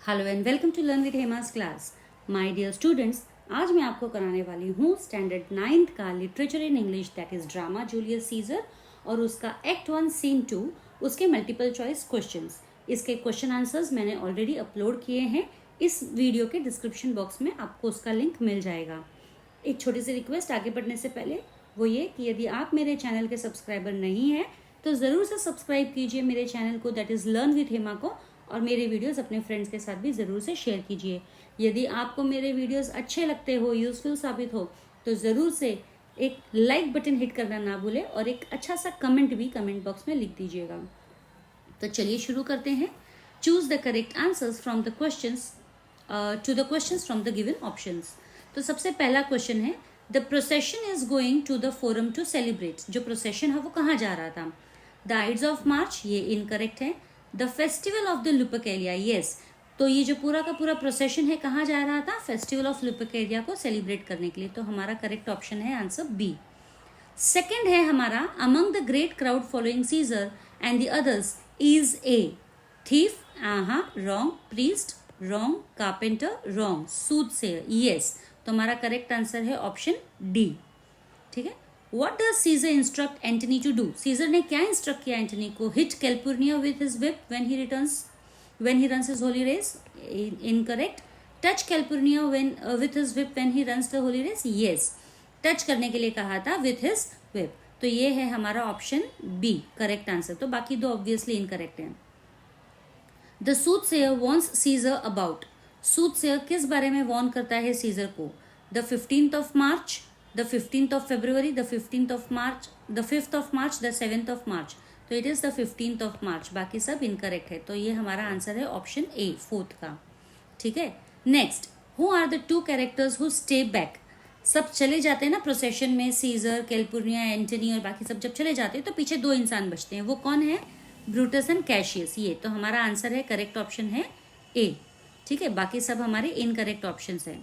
Hello and welcome to learn with Hema's class. My dear students, आज मैं आपको कराने वाली हूँ स्टैंडर्ड 9th का literature in English that is drama Julius Caesar और उसका एक्ट 1 सीन 2 उसके मल्टीपल चॉइस क्वेश्चंस। इसके क्वेश्चन आंसर्स मैंने ऑलरेडी अपलोड किए हैं। इस वीडियो के डिस्क्रिप्शन बॉक्स में आपको उसका लिंक मिल जाएगा। एक छोटी सी रिक्वेस्ट आगे बढ़ने से पहले, वो ये कि यदि आप मेरे चैनल के सब्सक्राइबर नहीं हैं तो ज़रूर से सब्सक्राइब कीजिए मेरे चैनल को that is learn with Hema को, और मेरे वीडियोस अपने फ्रेंड्स के साथ भी ज़रूर से शेयर कीजिए। यदि आपको मेरे वीडियोस अच्छे लगते हो, यूजफुल साबित हो, तो ज़रूर से एक लाइक बटन हिट करना ना भूलें और एक अच्छा सा कमेंट भी कमेंट बॉक्स में लिख दीजिएगा। तो चलिए शुरू करते हैं। Choose the correct answers from the questions to the questions from the given options. तो सबसे पहला क्वेश्चन है, the procession is going to the forum to celebrate. जो प्रोसेशन है वो कहाँ जा रहा था? द आइड्स ऑफ मार्च, ये इनकरेक्ट है। The festival of the Lupercalia, yes. तो ये जो पूरा का पूरा प्रोसेशन है कहाँ जा रहा था? फेस्टिवल ऑफ लुपकेरिया को सेलिब्रेट करने के लिए। तो हमारा करेक्ट ऑप्शन है आंसर बी। सेकेंड है हमारा, among the great crowd following Caesar and the others is a thief, wrong. Priest, wrong. Carpenter, wrong. Soothsayer, yes. तो हमारा करेक्ट आंसर है ऑप्शन डी। ठीक है। What does Caesar instruct Antony to do? Caesar ने क्या instruct किया Antony को? Hit Calpurnia with his whip when he runs his holy race. Incorrect. Touch Calpurnia with his whip when he runs the holy race. Yes. Touch करने के लिए कहा था with his whip. तो ये है हमारा ऑप्शन बी करेक्ट आंसर। तो बाकी दो ऑब्वियसली इनकरेक्ट हैं। The soothsayer warns Caesar about. Soothsayer किस बारे में वॉर्न करता है सीजर को? The 15th of March, the 15th of February, the 15th of March, the 5th of March, the 7th of March. तो it is the 15th of March। बाकी सब incorrect है। तो ये हमारा आंसर है ऑप्शन ए, फोर्थ का। ठीक है। Next, who are the two characters who stay back? सब चले जाते हैं ना प्रोसेशन में, सीजर, कैल्पुर्निया, एंटनी और बाकी सब जब चले जाते हैं तो पीछे दो इंसान बचते हैं। वो कौन है? Brutus and Cassius. ये तो हमारा आंसर है, करेक्ट ऑप्शन है ए। ठीक है। बाकी सब हमारे इनकरेक्ट ऑप्शन है।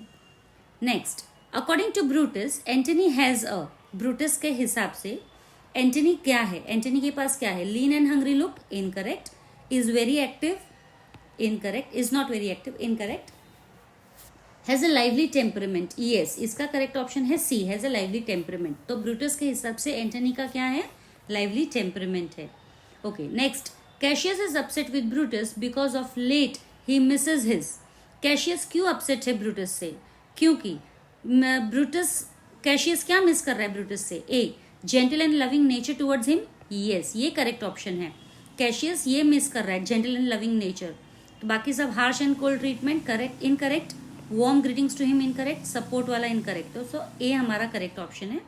Next, according to Brutus Antony has a. Brutus के हिसाब से एंटनी क्या है? एंटनी के पास क्या है? Lean and hungry look, incorrect. Is very active, incorrect. Is not very active, incorrect. Has a lively temperament, yes. इसका करेक्ट ऑप्शन है C, has a lively temperament. तो ब्रूटस के हिसाब से एंटनी का क्या है? लाइवली टेम्परमेंट है। Okay. Next, Cassius is upset with Brutus because of let he misses his. Cassius क्यों अपसेट है ब्रूटस से? क्योंकि ब्रूटस, कैशियस क्या मिस कर रहा है ब्रूटस से? A, gentle and loving nature towards him, yes. ये करेक्ट ऑप्शन है। कैशियस ये मिस कर रहा है, जेंटल एंड लविंग नेचर। तो बाकी सब harsh and cold treatment, correct, incorrect. Warm greetings to him, incorrect. Support वाला इनकरेक्ट। तो सो ए हमारा करेक्ट ऑप्शन है।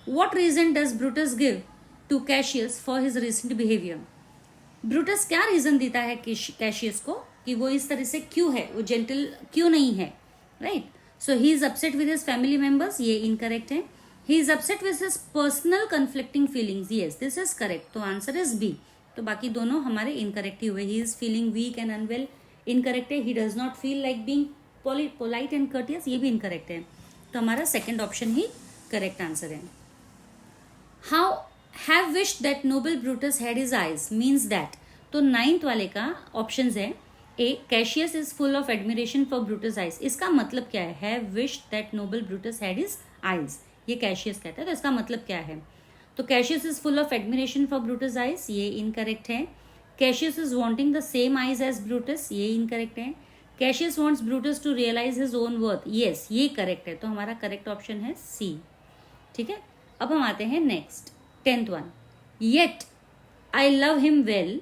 What reason does Brutus give to Cassius for his recent behaviour? Brutus क्या reason देता है कैशियस को कि वो इस तरह से क्यों है, वो जेंटल क्यों नहीं है? Right. So he is upset with his family members, ये incorrect है। He is upset with his personal conflicting feelings, yes, this is correct। तो आंसर is B। तो बाकी दोनों हमारे incorrect ही हुए। He is feeling weak and unwell, incorrect है। He does not feel like being polite and courteous, ये भी incorrect है। तो हमारा second option ही correct answer है। How have wished that noble Brutus had his eyes means that। तो 9th वाले का options है A, Cassius is full of admiration for Brutus eyes. इसका मतलब क्या है? Have wished that noble Brutus had his eyes, ये कैशियस कहता है। तो इसका मतलब क्या है? तो Cassius is full of admiration for Brutus eyes, ये इनकरेक्ट है। Cassius is wanting the same eyes as Brutus, ये इनकरेक्ट है। Cassius wants Brutus to realise his own worth, yes, ये करेक्ट है। तो हमारा करेक्ट ऑप्शन है सी। ठीक है। अब हम आते हैं next, 10th one. Yet I love him well,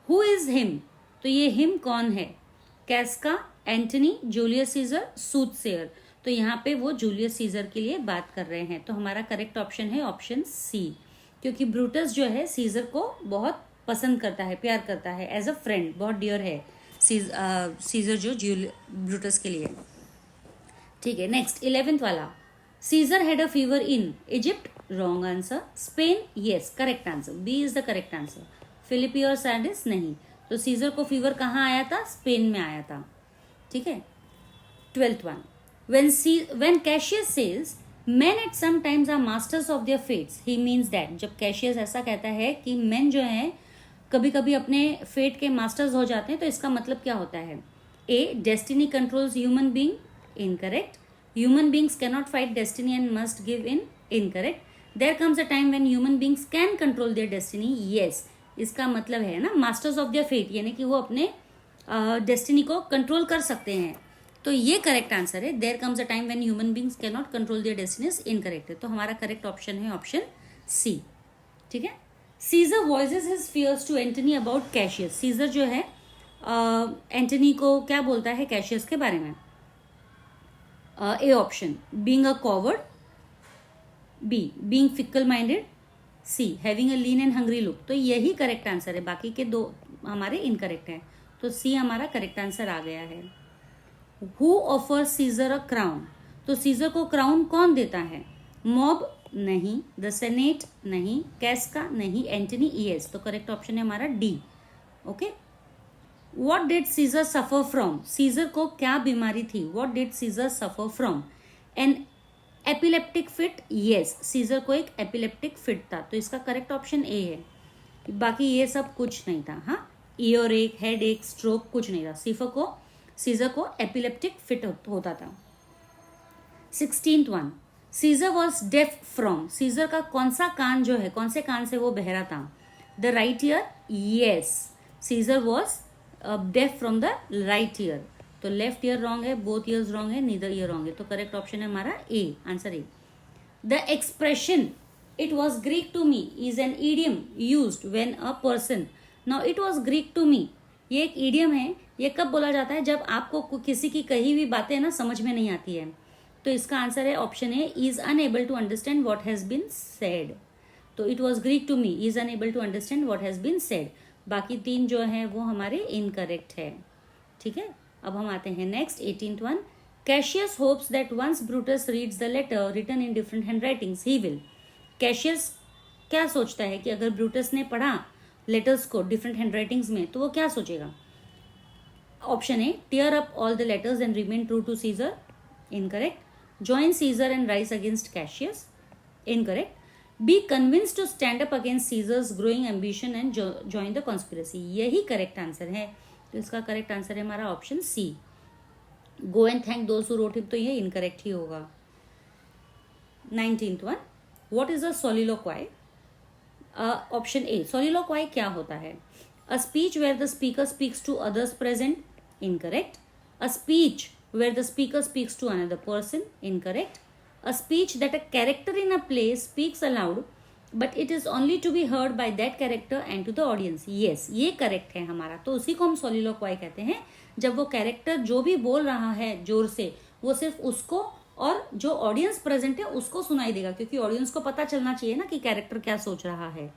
who is him? तो ये हिम कौन है? कैस्का, एंटनी, जूलियस सीजर, सूदसेयर। तो यहाँ पे वो जूलियस सीजर के लिए बात कर रहे हैं। तो हमारा करेक्ट ऑप्शन है ऑप्शन सी, क्योंकि ब्रूटस जो है सीजर को बहुत पसंद करता है, प्यार करता है, एज अ फ्रेंड, बहुत डियर है सीजर जो ब्रूटस के लिए। ठीक है। नेक्स्ट, 11th वाला, Caesar had a fever in Egypt, wrong answer. Spain, yes, correct answer, B is the correct answer. Philippi और सैडिस, नहीं। तो सीजर को फीवर कहाँ आया था? स्पेन में आया था। ठीक है। 12th one, when Cassius says men at some times are masters of their fates, he means that। जब कैशियस ऐसा कहता है कि men जो हैं कभी कभी अपने फेट के मास्टर्स हो जाते हैं, तो इसका मतलब क्या होता है? A. Destiny controls human being. Incorrect. Human beings cannot fight destiny and must give in. Incorrect. There comes a time when human beings can control their destiny. Yes. इसका मतलब है ना मास्टर्स ऑफ देयर फेट, यानी कि वो अपने destiny को control कर सकते हैं. तो ये करेक्ट आंसर है. There comes a time when human beings can not control their destinies. Incorrect है. तो हमारा करेक्ट ऑप्शन है ऑप्शन सी. ठीक है. Caesar voices his fears to Antony about Cassius. Caesar जो है एंटनी को क्या बोलता है कैशियस के बारे में. A option being a coward. B being fickle minded. C having a lean and hungry look. तो यही करेक्ट आंसर है, बाकी के दो हमारे इनकरेक्ट हैं. तो सी हमारा करेक्ट आंसर आ गया है. Who offer Caesar a crown. तो सीजर को क्राउन कौन देता है. मॉब नहीं, द सेनेट नहीं, कैस्का नहीं, एंटनी यस. तो करेक्ट ऑप्शन है हमारा D. Okay. What did Caesar suffer from. Caesar को क्या बीमारी थी. What did Caesar suffer from. An epileptic fit. Yes, Caesar को एक एपिलेप्टिक फिट था. तो इसका करेक्ट ऑप्शन ए है. बाकी ये सब कुछ नहीं था. हाँ, ईयर एक, हेड एक, स्ट्रोक कुछ नहीं था. सीजर को एपिलेप्टिक फिट होता था. 16th one. Caesar was deaf from. Caesar का कौन सा कान जो है, कौन से कान से वो बहरा था. The right ear. Yes, Caesar was deaf from the right ear. तो लेफ्ट ईयर रॉन्ग है, बोथ ईयर्स रॉन्ग है, नीदर ईयर रॉन्ग है. तो करेक्ट ऑप्शन है हमारा A. Answer A. The expression it was Greek to me is an idiom used when a person. Now it was Greek to me, ये एक idiom है. ये कब बोला जाता है, जब आपको किसी की कही हुई बातें ना समझ में नहीं आती है. तो इसका आंसर है option A. Is unable to understand what has been said. तो it was Greek to me, is unable to understand what has been said. बाकी तीन जो है वो हमारे इनकरेक्ट है. ठीक है. अब हम आते हैं next 18th one. Cassius hopes that once Brutus reads the letter written in different hand writings he will. Cassius क्या सोचता है कि अगर ब्रूटस ने पढ़ा लेटर्स को डिफरेंट हैंड राइटिंग्स में तो वो क्या सोचेगा. Option A. Tear up all the letters and remain true to Caesar. Incorrect. Join Caesar and rise against Cassius. Incorrect. Be convinced to stand up against Caesar's growing ambition and join the conspiracy. यही correct answer है. तो इसका correct answer है हमारा option C. Go and thank those who wrote him. तो ये incorrect ही होगा. 19th one. What is a soliloquy? Option A. soliloquy क्या होता है. A speech where the speaker speaks to others present. Incorrect. A speech where the speaker speaks to another person. Incorrect. A speech that a character in a play speaks aloud but it is only to be heard by that character and to the audience. Yes, ये correct है हमारा. तो उसी को हम soliloquy कहते हैं, जब वो कैरेक्टर जो भी बोल रहा है जोर से वो सिर्फ उसको और जो ऑडियंस प्रेजेंट है उसको सुनाई देगा, क्योंकि ऑडियंस को पता चलना चाहिए ना कि कैरेक्टर क्या सोच रहा है,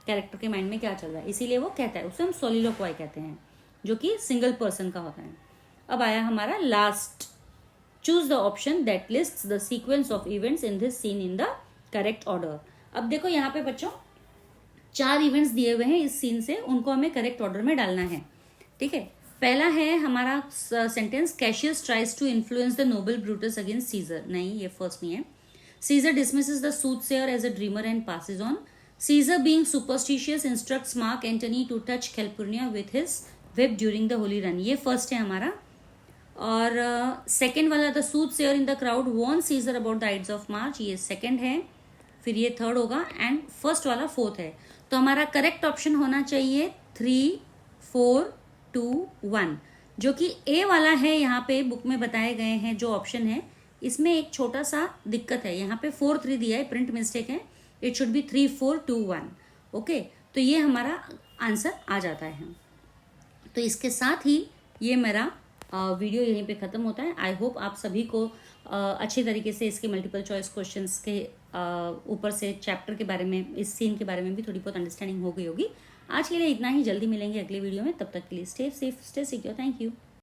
कैरेक्टर के माइंड में क्या चल रहा है. इसीलिए वो कहता है, उसे हम soliloquy कहते हैं, जो कि सिंगल पर्सन का होता है. अब आया हमारा last. Choose the option that lists the sequence of events in this seen in the correct order. अब देखो यहाँ पे बच्चों 4 इवेंट्स दिए हुए हैं इस सीन से, उनको हमें करेक्ट ऑर्डर में डालना है. ठीक है. पहला है हमारा sentence. Cassius tries to influence the noble Brutus against Caesar. नहीं, ये फर्स्ट नहीं है. Caesar dismisses the soothsayer as a dreamer and passes on. Caesar being superstitious instructs Mark Antony to touch Calpurnia with his whip during the holy run. ये first है हमारा. और second वाला the soothsayer in the crowd warn Caesar about the ides of March. ये second है. फिर ये third होगा एंड फर्स्ट वाला फोर्थ है. तो हमारा करेक्ट ऑप्शन होना चाहिए 3, 4, 2, 1, जो कि ए वाला है. यहाँ पे बुक में बताए गए हैं जो ऑप्शन है, इसमें एक छोटा सा दिक्कत है. यहाँ पे 4, 3 दिया है, प्रिंट मिस्टेक है. It should be 3, 4, 2, 1. ओके. तो ये हमारा आंसर आ जाता है. तो इसके साथ ही ये मेरा वीडियो यहीं पे ख़त्म होता है. आई होप आप सभी को अच्छे तरीके से इसके मल्टीपल चॉइस क्वेश्चंस के ऊपर से चैप्टर के बारे में, इस सीन के बारे में भी थोड़ी बहुत अंडरस्टैंडिंग हो गई होगी. आज के लिए इतना ही. जल्दी मिलेंगे अगले वीडियो में. तब तक के लिए stay safe, stay secure. Thank you.